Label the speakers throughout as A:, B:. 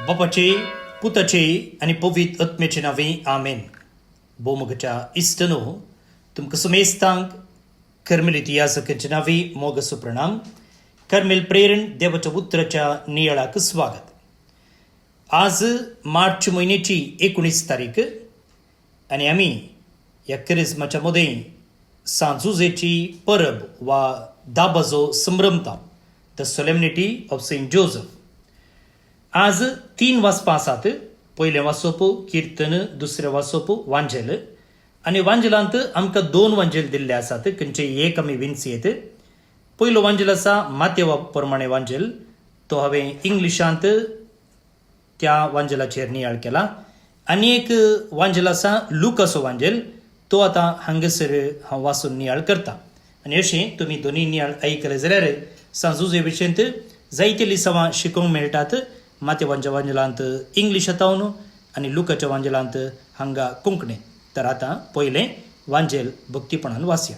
A: बापाचे पुताचे आणि पवित्र आत्म्याचे नावे आमेन. बोमगच्या इष्टनो तुमकां समेस्तांक कर्मेलीत याजकांचे नावे मोगसो प्रणाम. कर्मेल प्रेरण देवाच्या उतराच्या नियाळाक स्वागत. आज मार्च महिन्याची 19 तारीख आणि आम्ही या क्रिसमाच्या मध्ये सांजुजेची परब वा दाबाजो संभ्रमता द सोलेमनिटी ऑफ सेंट जोसेफ. आज 3 वाचपां आसात. पयलें वाचप किर्तन, दुसरें वाचप वांजेल आनी वांजेलांत आमकां 2 वांजेल दिल्ले आसात, खंयचे एक आमी विनसियेत. पयलो वांजेल आसा मातेवा प्रमाणे वांजेल, तो हांवें इंग्लिशांत त्या वांजेलाचेर नियाळ केला. आनी एक वांजेल आसा लुकासो वांजेल, तो आतां हांगासर हांव वाचून नियाळ करता. आनी अशें तुमी दोनी नियाळ आयकले जाल्यार सांजुजे विशयंत जायते लिसांवां शिकोवंक मेळटात. मातेवांच्या वांजेलांत इंग्लीश येतावन आनी लुकाच्या वांजेलांत हांगा कोंकणी. तर आतां पयलें वांजेल भक्तीपणान वाचया.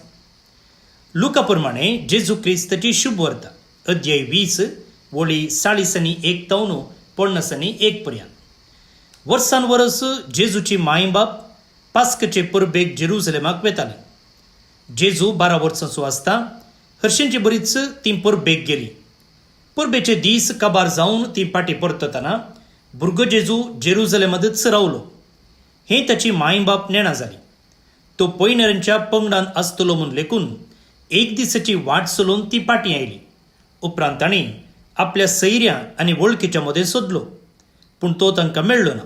A: लुका प्रमाणे जेजू क्रिस्ताची शुभ वर्ता, अध्याय 20 वळी 40 आनी 1 तावन 50 आनी 1 पर्यंत. वर्सान वर्स जेजूची मायबाप पास्कचे परबेक जेरुसलेमाक वेताली. जेजू 12 वर्सांचो आसता हरशींची बरीच ती परबेक गेली. परबेचे दीस काबार जावन ती फाटीं परततना भुरगो जेजू जेरुसलेमांतच रावलो. हें ताची मायबाप नेणा जाली. तो पैनऱ्यांच्या पंगडान आसतलो म्हूण लेखून 1 दिसाची वाट चलोवन ती फाटीं आयली. उपरांत ताणी आपल्या सैऱ्या आनी वळखीच्या मदें सोदलो, पूण तो तांकां मेळ्ळो ना.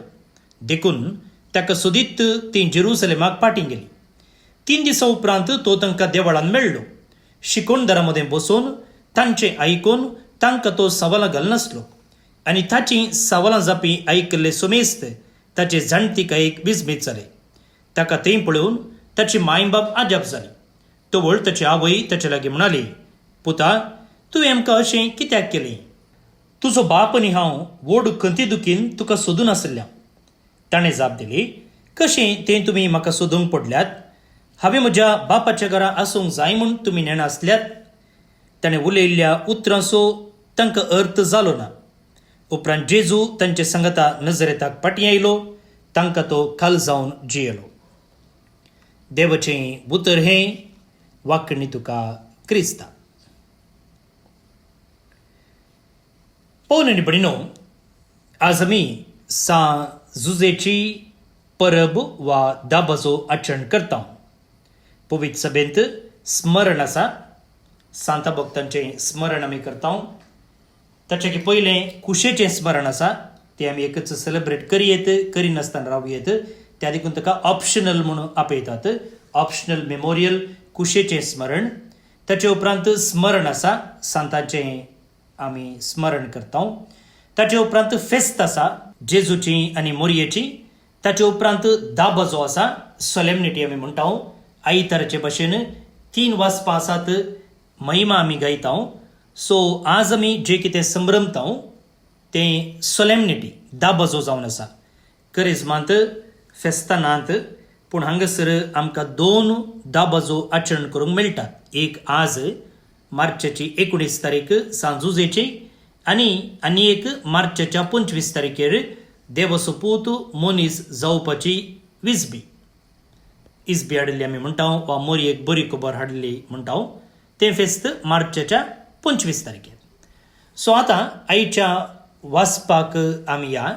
A: देखून ताका सोदीत ती जेरुसलेमाक फाटीं गेली. 3 दिसां उपरांत तो तांकां देवळान मेळ्ळो. शिकोणदारा मदें बसोवन तांचें आयकून तांकां तो सवालां घालनासलो. आनी ताचीं सवालां जापी आयकल्ले सोमेस्त ताचे जाणटीकायेक बिजबीत जाले. ताका तें पळोवन ताची मायबाप आजाप जाली. तवळ ताची आवय ताचे लागीं म्हणाली, पुता, तुवें आमकां अशें कित्याक केलें? तुजो बाप आनी हांव व्हड खंतीदुखीन तुका सोदून आसल्या. ताणें जाप दिली, कशें तें तुमी म्हाका सोदूंक पडल्यात? हांवें म्हज्या बापाच्या घरा आसूंक जाय म्हूण तुमी नेणा आसल्यात. ताणें उलयल्ल्या उतरांचो तांकां अर्थ जालो ना. उपरांत जेजू तांचे सांगाता नजरेताक फाटीं आयलो. तांकां तो खाल जावन जियेलो. देवाचें उतर हें वाकणी तुका क्रिस्ता. पळोवन आनी भयणीनो, आज आमी सांजुजेची परब वा दाबाजो आचरण करता. पवित्र सभेंत स्मरण आसा. सांता भक्तांचें स्मरण आमी करता. ताचे पयलें कुशेचें स्मरण आसा, तें आमी एकच सेलिब्रेट करिनासतना रावयेत. त्या देखून ताका ऑप्शनल म्हणून आपयतात. ऑप्शनल मेमोरियल कुशेचें स्मरण. ताचे उपरांत स्मरण आसा, सांतांचें आमी स्मरण करता. ताचे उपरांत फेस्त आसा जेजूची आनी मोरयेची. ताचे उपरांत दाबाजो आसा, सोलेमनिटी आमी म्हणटा. आयताराचे भाशेन 3 वाचपां आसात, महिमा आमी गायता. सो आज आमी जे कितें संभ्रमता तें सोलेमनिटी दाबाजो जावन आसा. करिस्मांत फेस्तां नात, पूण हांगासर आमकां 2 दाबाजो आचरण करूंक मेळटात. एक आज मार्चाची 19 तारीख सांजुजेची आनी एक मार्चाच्या 25 तारखेर देवाचो पूत मनीस जावपाची विजबी इजबी हाडली आमी म्हणटा, वा मोरयेक बरी खबर हाडली म्हणटा. तें फेस्त मार्चाच्या 25 तारखेर. सो आतां आयच्या वाचपाक आमी या.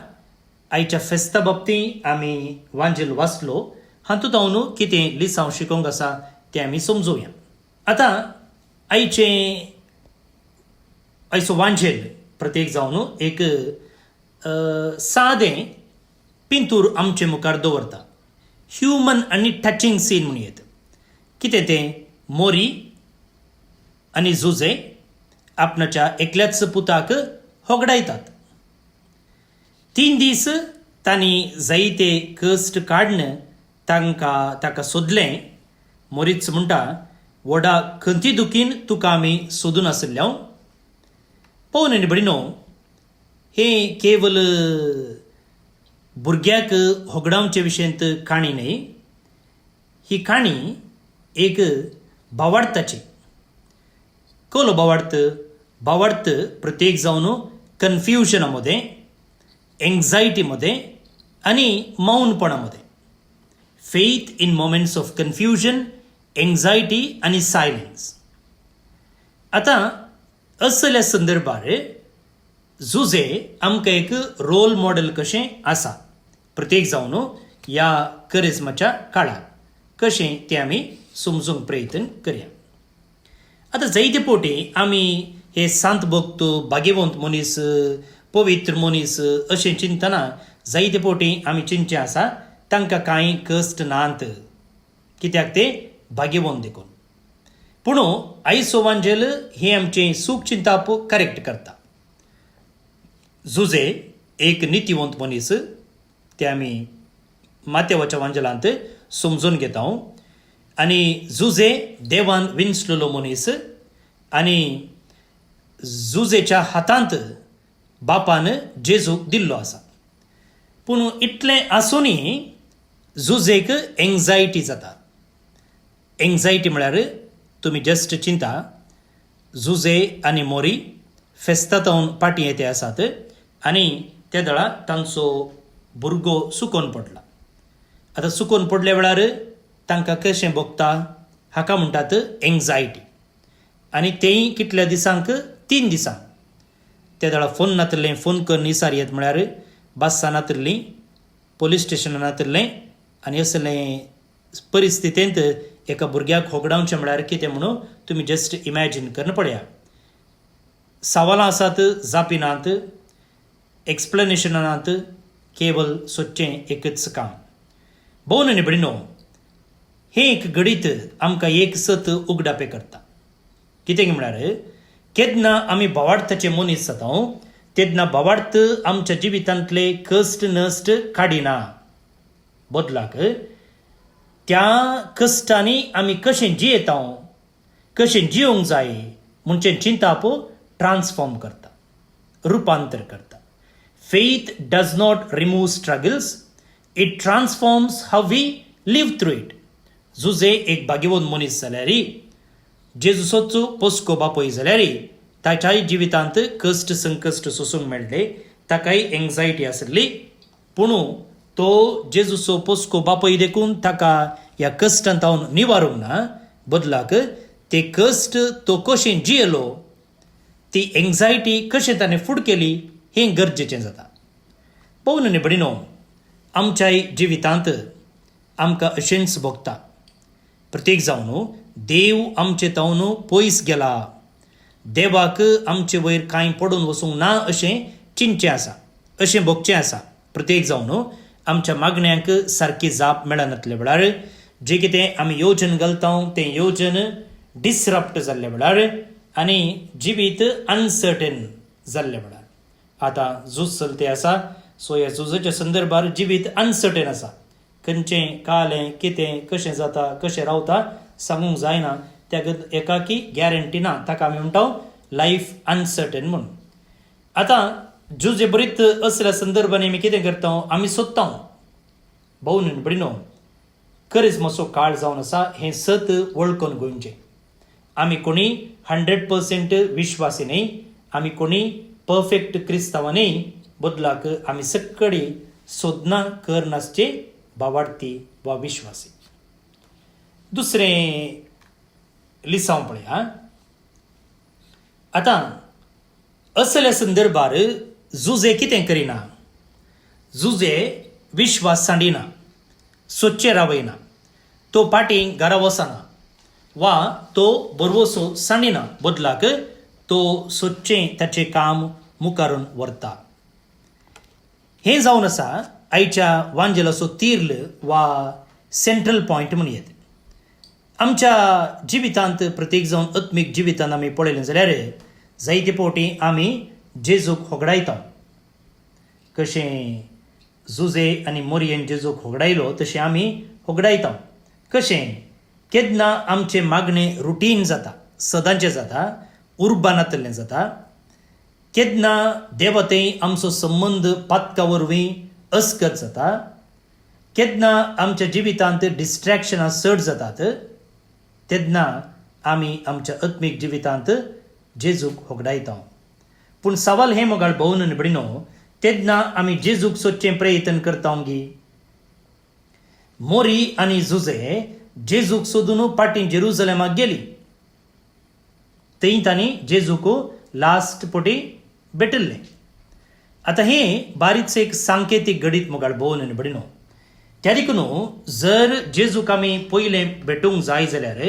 A: आयच्या फेस्ता बाबतींत आमी वांजेल वाचलो. हातूंत हांव कितें लिसांव शिकोवंक आसा तें आमी समजुया. आतां आयचो वांजेल प्रत्येक जावन एक सादें पिंतूर आमचे मुखार दवरता. ह्युमन आनी टचिंग सीन म्हणयेत. कितें तें? मोरी आनी जुजे आपणाच्या एकल्याच पुताक होगडायतात. 3 दीस तांणी जायते कश्ट काडन ताका सोदलें. मोरीच म्हणटा, व्हडा खंतीदुखीन तुका आमी सोदून आसल्या. पळोवन आनी भयणीनो, हें केवल भुरग्याक होगडावचे विशयंत काणी न्हय. ही काणी एक भावार्थाची. कलो भावार्थ प्रत्येक जावन कन्फ्युजनामध्ये एन्झायटीमध्ये आणि मौनपणामध्ये. Faith in moments of confusion, anxiety आणि सायलेन्स. आता असल्या संदर्भार जुजे आमकां एक रोल मॉडेल कशें आसा. प्रत्येक जावन ह्या करिज्माच्या काळार कशें तें आमी समजूंक प्रयत्न करया. आतां जायते फावटी आमी हे सांत भक्त, भाग्यवंत मनीस, पवित्र मनीस अशें चिंतना जायते फावटी आमी चिंतचें आसा तांकां कांय कश्ट नात, कित्याक ते भाग्यवंत देखून. पूण आयचो वांजेल हे आमचें सूख चिंताप करेक्ट करता. जुजे एक नितीवंत मनीस, ते आमी माथेवाच्या वांजेलांत समजून घेता. आनी जुजे देवान विंचलेलो मनीस आनी जुजेच्या हातांत बापान जेजूक दिल्लो आसा. पूण इतलें आसुनूय जुजेक एन्झायटी जाता. एन्झायटी म्हळ्यार तुमी जस्ट चिंता, जुजे आनी मोरी फेस्तांत पाटी येते आसात आनी त्या वेळार तांचो भुरगो सुकोवन पडला. आतां सुकोवन पडल्या वेळार तांकां कशें भोगता, हाका म्हणटात एन्झायटी. आनी तेंय कितल्या दिसांक, 3 दिसांक. त्या वेळार फोन नातरलें, फोन करून निसार येत म्हळ्यार बास्सां नातरलीं, पोलीस स्टेशनां नातरलें. आनी असलें परिस्थितींत एका भुरग्याक होगडावचें म्हळ्यार कितें म्हणून तुमी जस्ट इमॅजीन करून पळया. सवालां आसात, जापी नात, एक्सप्लेनेशनां नात, केवल सोदचें एकच काम. भोवन आनी भयणीनो, हें एक घडीत आमकां एक सत उगडापे करता. कितें म्हळ्यार केन्ना आमी भावार्थाचे मनीस जाता तेन्ना भावार्थ आमच्या जिवितांतले कश्ट नश्ट काडिना. बदलाक त्या कश्टांनी आमी कशें जियेता, कशें जियोंक जाय म्हणचें चिंताप ट्रान्सफॉर्म करता, रुपांतर करता. Faith does not remove struggles, it transforms how we live through it. जुजे एक भाग्यवंत मनीस जाल्यार, जेजूचो पोस्को बापूय जाल्यार ताच्याय जिवितांत कश्ट संकश्ट सोसूंक मेळ्ळे. ताकाय एन्झायटी आसली, पूण तो जेजूचो पोस्को बापूय देखून ताका ह्या कश्टांत निवारूंक ना. बदलाक ते कश्ट तो कशें जियेलो, ती एन्झायटी कशें ताणें फूड केली, हें गरजेचें जाता. पळोवन न्ही भयणीनो, आमच्याय जिवितांत आमकां अशेंच भोगता. प्रत्येक जावन देव आमचे तावन पयस गेला, देवाक आमचे वयर कांय पडून वचूंक ना अशें चिंतचें आसा, अशें भोगचें आसा. प्रत्येक जावन आमच्या मागण्यांक सारकी जाप मेळनातल्या वेळार जें कितें आमी येवजण घालता तें येवजण डिसरप्ट जाल्ल्या वेळार आनी जिवीत अनसर्टेन जाल्ल्या वेळार. आतां झूज चलते आसा, सो ह्या झुजाच्या संदर्भार जिवीत अनसर्टेन आसा. खंयचें कालें कितें कशें जाता, कशें रावता सांगूंक जायना. त्या एकाकी गॅरंटी ना, ताका आमी म्हणटा लायफ अनसर्टेन म्हणून. आतां जुजे बरीत असल्या संदर्भांनी आमी कितें करता, आमी सोदता भोवन भयणीनो, करिज्माचो काळ जावन आसा हें सत वळखून गोंयचें. आमी कोणी 100% विश्वासी न्ही, आमी कोणी परफेक्ट क्रिस्तांव न्ही. बदलाक आमी सगळी सोदना कर नासचे भावार्थी वा विश्वासी. दुसरें लिसांव पळया. आतां असल्या संदर्भार जुजे कितें करिना, जुजे विश्वास सांडिना, सोदचें रावयना, तो पाटीं घरा वचना वा तो बरवसो सांडिना. बदलाक तो सोदचें ताचें काम मुखारून व्हरता. हें जावन आसा आयच्या वांजेलाचो तीर्ल वा सेंट्रल पॉयंट म्हणयत. आमच्या जिवितांत प्रत्येक जावन आत्मीक जिवितांत आमी पळयलें जाल्यार जायते फावटी आमी जेजूक होगडायता. कशें जुजे आनी मोरयेन जेजूक होगडायलो तशें आमी होगडायता. कशें केन्ना आमचें मागणें रुटीन जाता, सदांचें जाता, उर्बानांतलें जाता. केन्ना देवातेय आमचो संबंद पातका वरवीं अस्कत जाता. केन्ना आमच्या जिवितांत डिस्ट्रॅक्शनां चड जातात. तेन्ना आमी आमच्या आत्मीक जिवितांत जेजूक होगडायता. पूण सवाल हें मोगाळ भोवन भयणीनो, तेन्ना आमी जेजूक सोदचें प्रयत्न करतांगी. मोरी आनी जुजे जेजूक सोदून पाटी जेरुसलेमाक गेली. थंय तांणी जेजूक लास्ट पोटी भेटल्ले. आतां हें बारीकशें एक सांकेतीक गणीत मुखार भोवन आनी बडिनो. त्या देखून जर जेजूक आमी पयलें भेटूंक जाय जाल्यार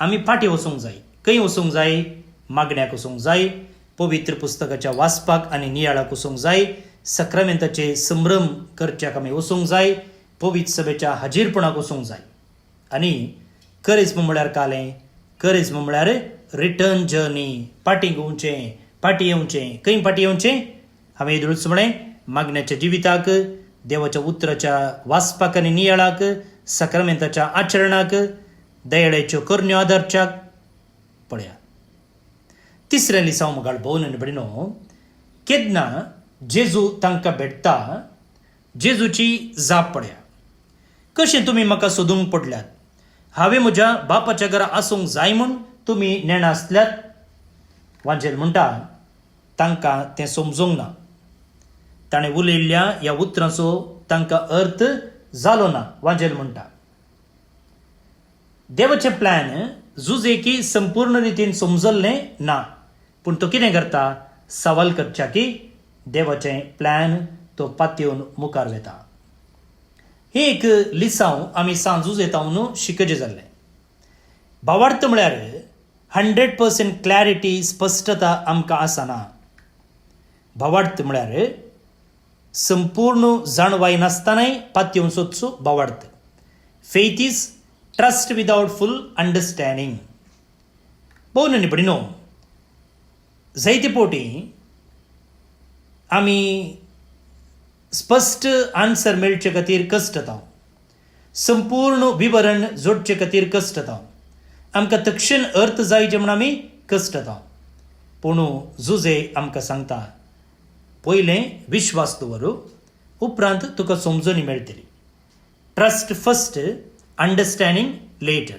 A: आमी फाटीं वचूंक जाय. खंय वचूंक जाय? मागण्याक वचूंक जाय, पवित्र पुस्तकाच्या वाचपाक आनी नियाळाक वचूंक जाय, सक्रामेंताचे संभ्रम करच्याक आमी वचूंक जाय, पवित्र सभेच्या हाजीरपणाक वचूंक जाय. आनी करिज्म म्हळ्यार कालें, करिज्म म्हळ्यार रिटर्न जर्नी, फाटीं घेवचें, फाटीं येवचें. खंय फाटीं येवचें? हांवें येदुळूच म्हळें, मागण्याच्या जिविताक, देवाच्या उतराच्या वाचपाक आनी नियाळाक, सक्रामेंताच्या आचरणाक, दयाळेच्यो करण्यो आदारच्याक. पळया, तिसऱ्या दिसा मुखार भोवन आनी बडिनो, केन्ना जेजू तांकां भेटता, जेजूची जाप पळया. कशें तुमी म्हाका सोदूंक पडल्यात? हांवें म्हज्या बापाच्या घरा आसूंक जाय म्हूण तुमी नेणा आसल्यात. वांजेल म्हणटा तांकां तें समजूंक ना. ताणें उलयल्ल्या ह्या उतरांचो तांकां अर्थ जालो ना. वांजेल म्हणटा देवाचें प्लॅन जुजेकी संपूर्ण रितीन समजल्लें ना. पूण तो कितें करता? सवाल करच्या की देवाचें प्लॅन तो पातयेवन मुखार वेता. हें एक लिसांव आमी सांजूच येतावन शिकचे जाल्लें. भावार्थ म्हळ्यार 100% क्लॅरिटी, स्पश्टता आमकां आसना. भावार्थ म्हळ्यार संपूर्ण जाणवाय नासतानाय पातयेवन सोदचो भावार्थ. Faith is trust without full understanding. पळोवन आनी बडिनो, जायते फावटी आमी स्पश्ट आन्सर मेळचे खातीर कश्ट येता, संपूर्ण विवरण जोडचे खातीर कश्ट येता, आमकां तक्षण अर्थ जायचे म्हूण आमी कश्ट येता. पूण जुजे आमकां सांगता, पयलें विश्वास दवर, उपरांत तुका समजणी मेळटली. Trust first, understanding later.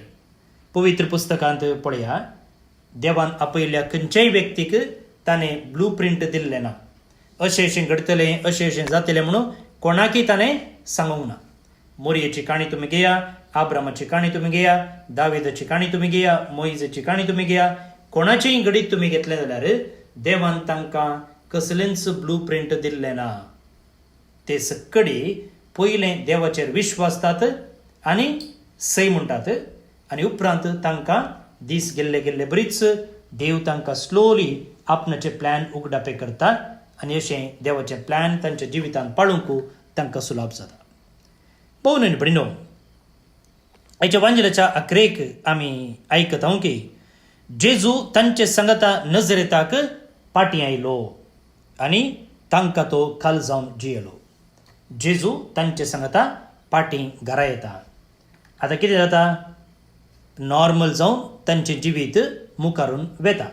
A: पवित्र पुस्तकांत पळया, देवान आपयल्ल्या खंयच्याय व्यक्तीक ताणें ब्लू प्रिंट दिल्लें ना. अशें घडतलें, अशें जातलें म्हणून कोणाकय ताणें सांगूंक ना. मोरयेची काणी तुमी घेया, आब्रामाची काणी तुमी घेया, दाविदाची काणी तुमी घेया, मोइजेची काणी तुमी घेया, कोणाचेय घडीत तुमी घेतलें जाल्यार देवान तांकां कसलेंच ब्लू प्रिंट दिल्लें ना. ते सक्कडी पयलें देवाचेर विश्वास जातात आनी सय म्हणटात, आनी उपरांत तांकां दीस गेल्ले गेल्ले बरीच देव तांकां स्लोली आपणाचे प्लॅन उगडापे करता. आनी अशें देवाचें प्लॅन तांच्या जिवितांत पाळूंक तांकां सुलाभ जाता. पळोवन आनी बडिनो, आयच्या वांजेलाच्या अकरेक आमी आयकता की जेजू तांचे सांगता नजरेताक पाटी आयलो आनी तांकां तो काल जावन जियेलो. जेजू तांचे सांगता पाटी घरा येता. आतां कितें जाता? नॉर्मल जावन तांचें जिवीत मुखारून वेता.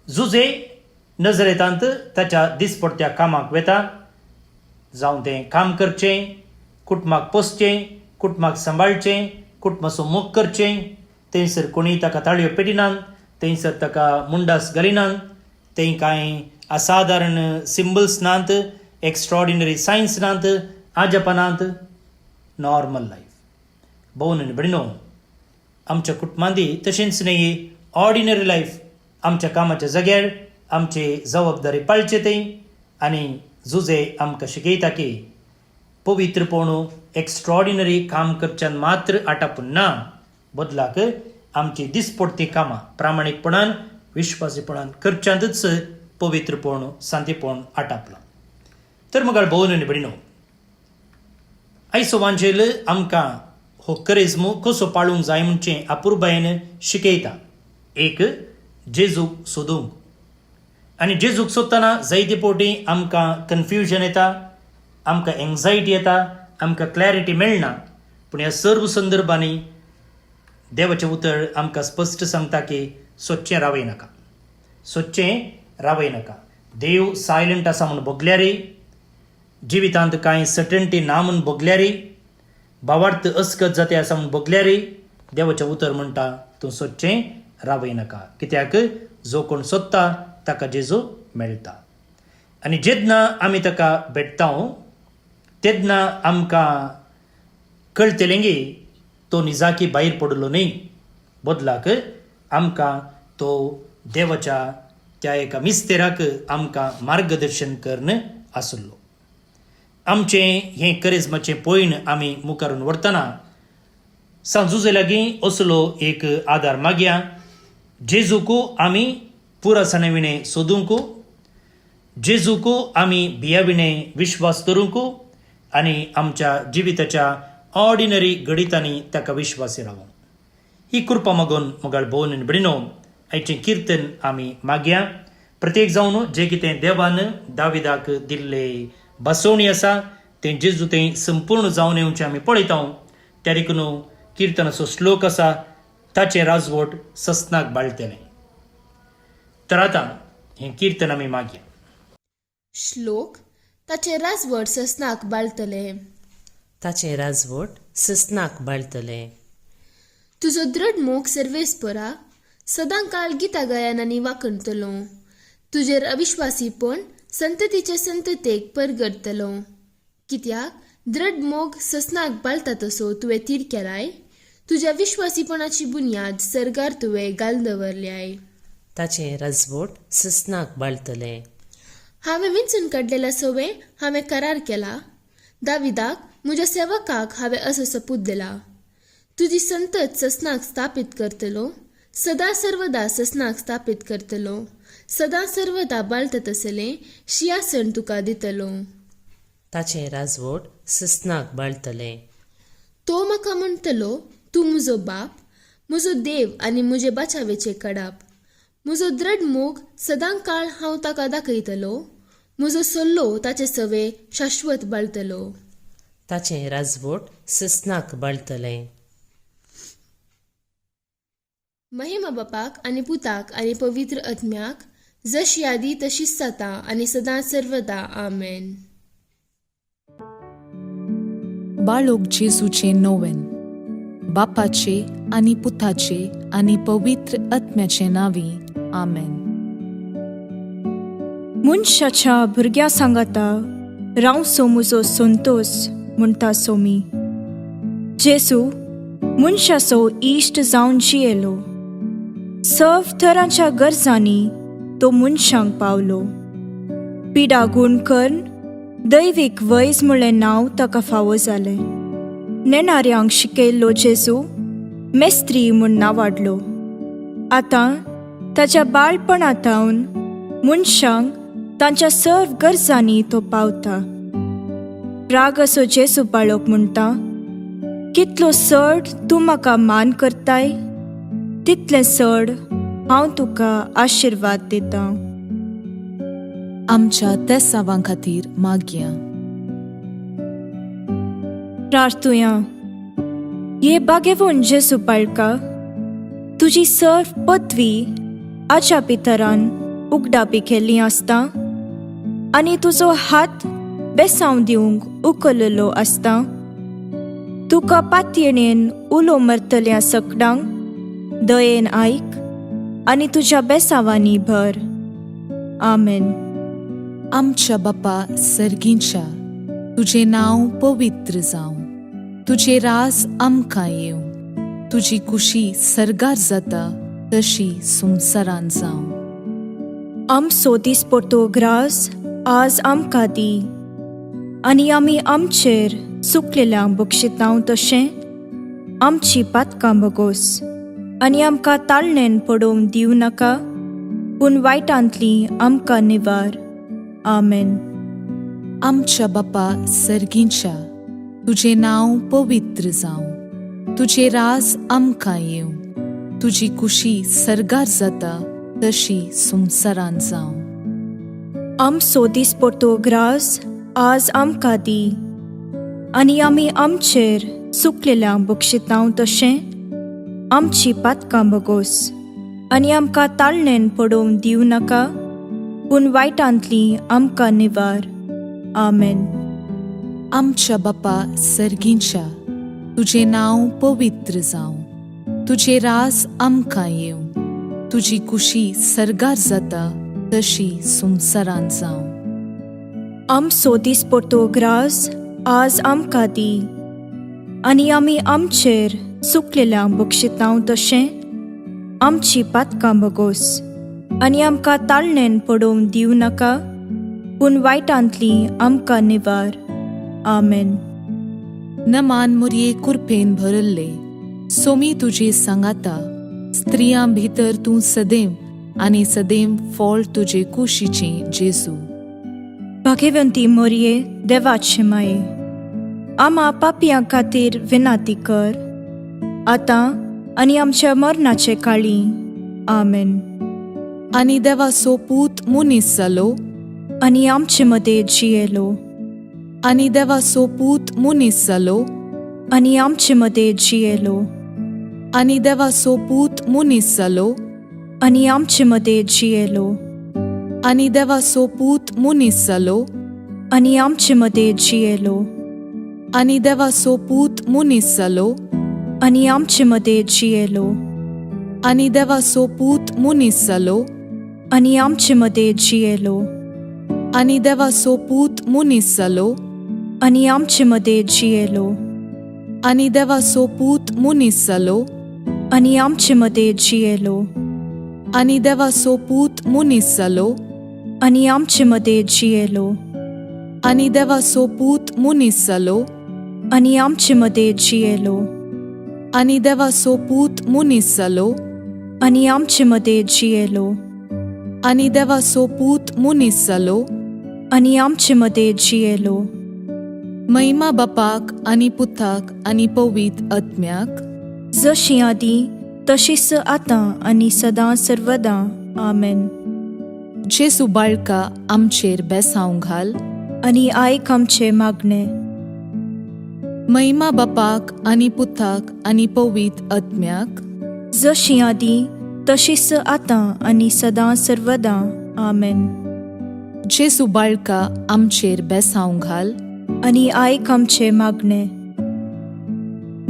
A: जुजे नजरेतांत ताच्या दिसपडत्या कामाक वेता. जावं तें काम करचें, कुटुंबाक पोसचें, कुटुंबाक सांबाळचें, कुटुंबाचो मोग करचें. थंयसर कोणीय ताका ताळयो पेटिनात, थंयसर ताका मुंडास घालिनात, थंय कांय असाधारण सिंबल्स नात, एक्स्ट्रॉडिनरी सायन्स नात, आजपा नात. Normal life. भोवन आनी बडिनो, आमच्या कुटुंबांदी तशेंच न्ही ऑर्डिनरी लायफ. आमच्या कामाच्या जाग्यार आमची जबाबदारी पाळचे थंय. आनी जुजे आमकां शिकयता की पवित्रपण एक्स्ट्रॉडिनरी काम करच्यान मात्र आटापून ना, बदलाक आमची दिसपडती कामां प्रामाणीकपणान, विश्वासीपणान करच्यांतच पवित्रपण, शांतीपण आटापलां. तर मुखार भोवन आनी बडिनो, आयचो वांजेल आमकां हो करिज्म कसो पाळूंक जाय म्हणचें अपुर्बायेन शिकयता. एक, जेजूक सोदूंक. आनी जेजूक सोदतना जायते फावटी आमकां कन्फ्युजन येता, आमकां एंग्जायटी येता, आमकां क्लॅरिटी मेळना. पूण ह्या सर्व संदर्भांनी देवाचें उतर आमकां स्पश्ट सांगता की सोदचें रावय नाका, सोदचें रावय नाका. देव सायलंट आसा म्हूण भोगल्यारय, जिवितांत कांय सर्टनटी ना म्हूण भोगल्यारय, भावार्थ अस्कत जाते आसा म्हूण भोगल्यारय देवाचें उतर म्हणटा तूं सोदचें रावय नाका. कित्याक जो कोण सोदता ताका जेजू मेळटा. आनी जेन्ना आमी ताका भेट्टा तेन्ना आमकां कळटलें की तो निजाकी भायर पडलो न्ही, बदलाक आमकां तो देवाच्या त्या एका मिस्तेराक आमकां मार्गदर्शन करन आसलो. आमचें हें करिज्माचें पयण आमी मुखारून व्हरतना सांजुजे लागीं असलो एक आदार मागया. जेजूक आमी पुरासाणे विणें सोदूंक, जेजूक आमी भिया विणें विश्वास करूंक आनी आमच्या जिविताच्या ऑर्डिनरी घडितांनी ताका विश्वासी रावूंक. ही कृपा मागून मोगाळ भोवन बिडिनो आयचें किर्तन आमी मागया. प्रत्येक जावन जें कितें देवान दाविदाक दिल्लें बसवणी आसा तें जेजू तें संपूर्ण जावन येवचें आमी पळयता. त्या देखून किर्तनाचो श्लोक आसा, ताचें राजवट सस्नाक बाळटलें. तर आतां हें किर्तन आमी मागया.
B: श्लोक. ताचे राजवट सस्नाक बाळतले.
C: ताचे राजवट सस्नाक बाळतले.
B: तुजो दृढ मोग सर्वेस्परा सदां काळ गिता गायनांनी वाकणतलो. तुजेर अविश्वासीपण संततीचे संततेक परगडतलो. कित्याक दृढ मोग सस्नाक बाळता तसो तुवें तीर केलाय. तुज्या विश्वासीपणाची बुन्याद सरगार तुवें घाल दवरल्याय.
C: ताचे राजवट सस्नाक बाळतले.
B: हांवें विंचून काडलेला सवय हांवें करार केला. दाविदाक म्हज्या सेवकाक हांवें असो सपूत दिला. तुजी संतत सस्नाक स्थापीत करतलो. सदा सर्वदा सस्नाक स्थापीत करतलो. सदा सर्वदा बाळता तसलें शियासन तुका दितलो.
C: ताचे राजवट सस्नाक बाळतले.
B: तो म्हाका म्हणटलो, तूं म्हजो बाप, म्हजो देव आनी म्हजे बाचावेचे कडाप. म्हजो दृढ मोग सदां काळ हांव ताका दाखयतलो. म्हजो सल्लो ताचे सवे शाश्वत बाळतलो.
C: ताचे राजवट सस्नाक बाळतले.
B: महिमा बापाक आनी पुताक आनी पवित्र आत्म्याक जशी आदी तशीच जाता आनी सदां सर्वदा आमेन.
D: बाळोक जेजूचे नोवेन. बापाचे आनी पुताचे आनी पवित्र आत्म्याचे नांवी आमेन.
E: मनशाच्या भुरग्या सांगाता रावसो म्हजो संतोष म्हणटा सोमी. जेजू मनशाचो इश्ट जावन जियेलो. सर्व तरांच्या गरजांनी तो मनशांक पावलो. पिडा गूण करून दैवीक वैज म्हणलें नांव ताका फावो जालें. नेणाऱ्यांक शिकयल्लो जेजू मेस्त्री म्हूण नांवाडलो. आतां ताच्या बाळपणांतावन मनशांक तांच्या सर्व गरजांनी तो पावता. राग असो जेजू बाळोक म्हणटा, कितलो चड तूं म्हाका मान करताय, तितलें चड हांव तुका आशिर्वाद दितां.
D: आमच्या तेसावां खातीर मागया.
E: प्रार्थुया. ये बागेवून जेजू बाळका, तुजी सर्व पदवी आच्या पितरान उगडापी केल्ली आसता आनी तुजो हात बेसांव दिवंक उखललो आसता. तुका पातयेणेन उलो मरतल्या सकडांक दयेन आयक आनी तुज्या बेसावांनी भर. आमेन.
D: आमच्या बापा सर्गींच्या, तुजें नांव पवित्र जावं. तुजें राज आमकां येवं. तुजी कुशी सरगार जाता तशी संवसारांत जावं.
E: आमचो दिसपडटो ग्रास आज आमकां दी आनी आमी आमचेर चुकलेल्यांक बक्षितांव तशें आमची पातकां बगोस आनी आमकां ताळणेन पडोवंक दिवं नाका, पूण वायटांतली आमकां निवार. आमेन.
D: आमच्या बापा सर्गींच्या, तुजें नांव पवित्र जावं. तुजें राज आमकां येवं. तुजी कुशी सरगार जाता तशी संवसारांत जावं.
E: आमचो दिसपडटो ग्रास आज आमकां दी आनी आमी आमचेर चुकलेल्यांक बक्षितांव तशें आमची पातकां बगोस आनी आमकां ताळणेन पडोवंक दिवं नाका, पूण वायटांतली आमकां निवार. आमेन.
D: आमच्या बापा सर्गींच्या, तुजें नांव पवित्र जावं. तुजें राज आमकां येवं. तुजी कुशी सरगार जाता तशी संवसारांत जावं.
E: आम सोदीस पडतो ग्रास आज आमकां दी आनी आमी आमचेर सुकलेल्यांक बक्षितांव तशें आमची पातकां बगोस आनी आमकां ताळणेन पडोवंक दिवं नाका पूण वायटांतली आमकां निवार. आमेन.
D: नमान मुरये कुरपेन भरल्ले सोमी तुजे सांगाता स्त्रियां भितर तूं सदैव आनी सदैव फळ तुजे कुशीचें जेजू.
E: भाग्यवंती मोरये देवाचे माये आमा पापियां खातीर विनाती कर आतां आनी आमच्या मरणाचे काळी. आमेन.
D: आनी देवाचो पूत मुनीस जालो
E: आनी आमचे मदें जियेलो
D: आनी देवाचो पूत मुनीस जालो
E: आनी आमचे मदें जियेलो
D: आनी देवाचो पूत मुनीस जालो
E: आनी आमचे मदें जियेलो
D: आनी देवाचो पूत मुनीस जालो
E: आनी आमचे मदें जियेलो
D: आनी देवाचो पूत मुनीस जालो
E: आनी आमचे मदें जियेलो
D: आनी देवाचो पूत मुनीस जालो
E: आनी आमचे मदें जियेलो
D: आनी देवाचो पूत मुनीस जालो
E: आनी आमचे मदें जियेलो
D: आनी देवाचो पूत मुनीस जालो
E: आनी आमचे मदें जियेलो
D: आनी देवाचो पूत मुनीस जालो
E: आनी आमचे मदें जियेलो
D: आनी देवाचो पूत मुनीस जालो
E: आनी आमचे मदें जियेलो
D: आनी देवाचो पूत मुनीस जालो
E: आनी आमचे मदें जियेलो
D: आनी देवाचो पूत मुनीस जालो
E: आनी आमचे मदें जियेलो.
D: महिमा बापाक आनी पुताक आनी पवित्र आत्म्याक
E: जशी आदी तशीच आतां आनी सदां सर्वदां. आमेन.
D: जेजू बाळका आमचेर बेसांव घाल
E: आनी आयक आमचे मागणे.
D: महिमा बापाक आनी पुताक आनी पवित्र आत्म्याक
E: जशी आदी तशीच आतां आनी सदां सर्वदां. आमेन.
D: जेजू बाळका आमचेर बेसांव घाल
E: आनी आयक आमचे मागणे.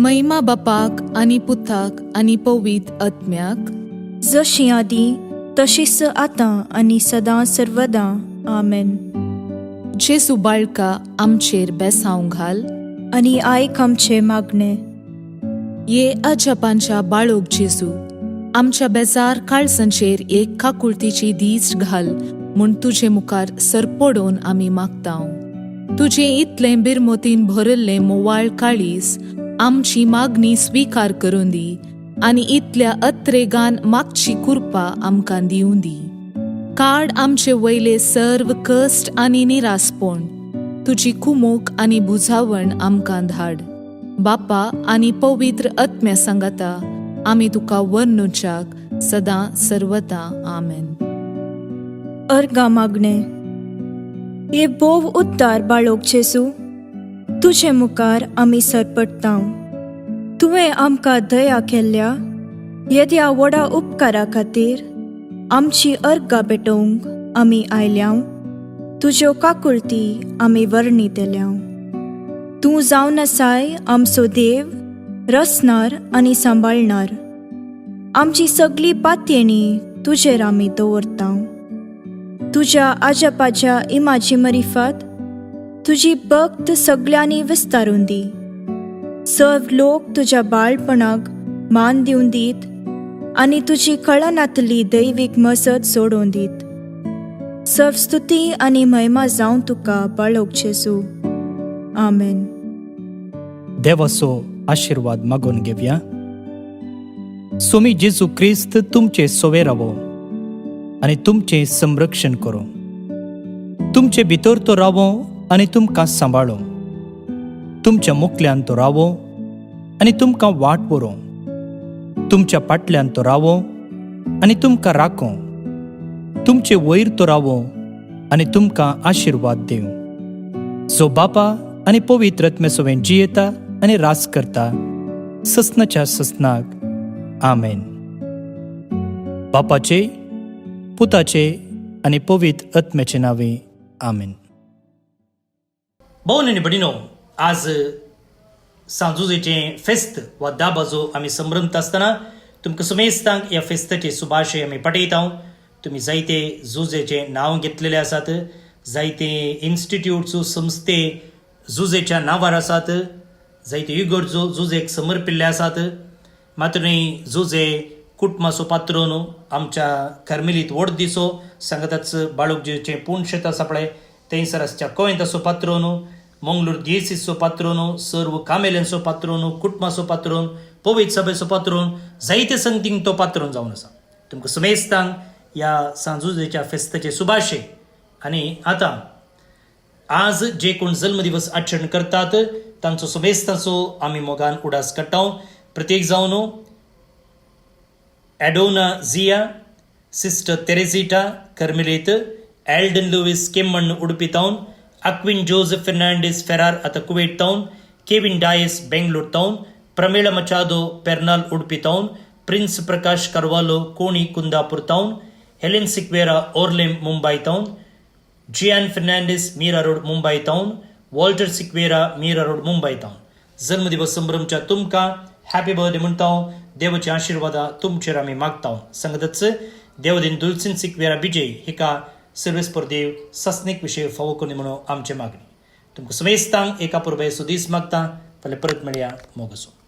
D: महिमा बापाक आनी पुताक आनी पवित्र आत्म्याक
E: जशी आदी तशीच आतां आनी सदां सर्वदां. आमेन.
D: जेजू बाळका आमचेर बेसांव घाल
E: आनी आयक आमचे मागणे.
D: ये अजपांच्या बाळोक जेजू आमच्या बेजार काळजांचेर एक काकुळतीची दीस घाल म्हूण तुजे मुखार सरपडोवन आमी मागतांव. तुजे इतलें बिरमोतीन भरल्लें मोवाळ काळीज आमची मागणी स्विकार करून दी आनी इतल्या अत्रेगान मागची कृपा आमकां दिवं दी. काड आमचे वयले सर्व कश्ट आनी निरासपण तुजी कुमोक आनी बुजावण आमकां धाड. बापा आनी पवित्र आत्म्या सांगाता आमी तुका वर्णुच्याक सदां सर्वदां. आमेन.
E: अर्गा मागणे. ये बोव उद्दार बाळोक जेजू तुजे मुखार आमी सरपडटांव. तुवें आमकां दया केल्ल्या येद्या व्हडा उपकारा खातीर आमची अर्गां भेटोवंक आमी आयल्याव. तुज्यो काकुळटी आमी वर्णितल्यांव. तूं जावन आसाय आमचो देव, रचणार आनी सांबाळणार. आमची सगळी पातयेणी तुजेर आमी दवरतांव. तुज्या आजपाच्या इमाची मरिफत तुजी भक्त सगळ्यांनी विस्तारून दी. सर्व लोक तुज्या बाळपणाक मान दिवन दीत आनी तुजी कळनातली दैवीक मजत सोडून दीत. सर्व स्तुती आनी महिमा जावं तुका बाळोक जेजू. आमेन.
A: देवाचो आशीर्वाद मागून घेवया. सोमी जेजू क्रिस्त तुमचे सोवे रावो आनी तुमचे संरक्षण करो. तुमचे भितर तो रावो आनी तुमकां सांबाळो. तुमच्या मुखल्यान तो रावो आनी तुमकां वाट व्हरो. तुमच्या फाटल्यान तो रावो आनी तुमकां राखो. तुमचे वयर तो रावो आनी तुमकां आशीर्वाद दिवं. जो बापा आनी पवित्र आत्म्या सोबेन जियेता आनी रास करता ससनाच्या ससनाक. आमेन. बापाचे, पुताचे आनी पवित्र आत्म्याचे नावे. आमेन. भोवन आनी भयणीनो, आज सांजुजेचें फेस्त वा दाबाजो आमी संभ्रमता आसतना तुमकां सुमेस्तांक ह्या फेस्ताचे सुभाशय आमी पाठयता. तुमी जायते जुजेचें नांव घेतलेले आसात. जायते इन्स्टिट्यूट्स संस्थे जुजेच्या नांवार आसात, जायते इगर्जो जुजेक समर्पिल्ले आसात. मात्र जुजे कुटुंबाचो पात्रो न्हू, आमच्या कार्मेलीत व्हड दिसो सांगाताच बाळूकजेचे पुणशेता सापळे थंयसरासच्या कोयंताचो पात्रो न्हू, मंगळूर दिएसीसचो पात्रो न्हू, सर्व कामेल्यांचो पात्रो न्हू, कुटुंबाचो पात्रोन, पवित्र सभेचो पात्रोन, जायते संगतींक तो पात्रोन जावन आसा. तुमकां समेस्तांक ह्या सांजुजेच्या फेस्ताचे सुभाशे. आनी आतां आज जे कोण जल्मदिवस आचरण करतात तांचो समेस्तांचो आमी मोगान उडास काडटा. प्रत्येक जावन एडोना झिया, सिस्टर तेरेजिटा कर्मेलीत, एल्डन लुईस केम्मण उडपी टावन, अक्विन जोसेफ फर्नांडीस फेरार आतां कुवेट टावन, केविन डायस बेंगलोर टावन, प्रमेला मचादो पेर्नाल उडपी टावन, प्रिन्स प्रकाश कार्वालो कोणी कुंदापूर टावन, हेलेन सिक्वेरा ओर्लेम मुंबई टावन, जियान फर्नांडीस मीरा रोड मुंबई टावन, वॉल्टर सिक्वेरा मीरा रोड मुंबई टावन. जन्मदिवस संभ्रमच्या तुमकां हॅपी बर्थडे म्हणटा. देवाची आशिर्वादा तुमचेर आमी मागता. सांगतच देवदीन दुलसिन सिक्वेरा बिजय हिका सर्वेस्पर देव सस्नीक विशय फावो करून म्हणून आमचे मागणी. तुमकां समेस्तांक एका पुरबे सुदीस मागता. फाल्यां परत मेळया. मोग असो.